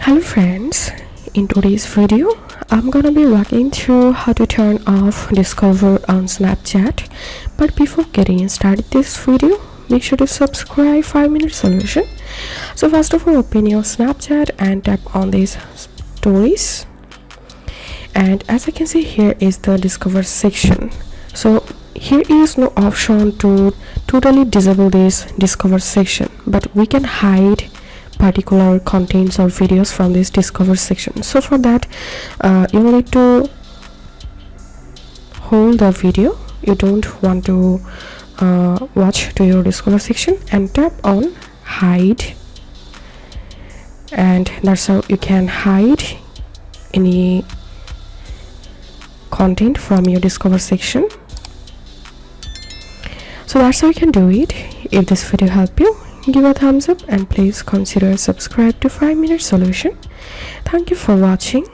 Hello friends, in today's video I'm gonna be walking through how to turn off Discover on Snapchat. But before getting started this video, make sure to subscribe 5-minute solution. So first of all, open your Snapchat and tap on these stories, and as I can see, here is the Discover section. So here is no option to totally disable this Discover section, but we can hide particular contents or videos from this Discover section. So for that, you will need to hold the video you don't want to watch to your Discover section and tap on hide, and that's how you can hide any content from your Discover section. So that's how you can do it. If this video helped you, give a thumbs up and please consider subscribe to 5-minute solution. Thank you for watching.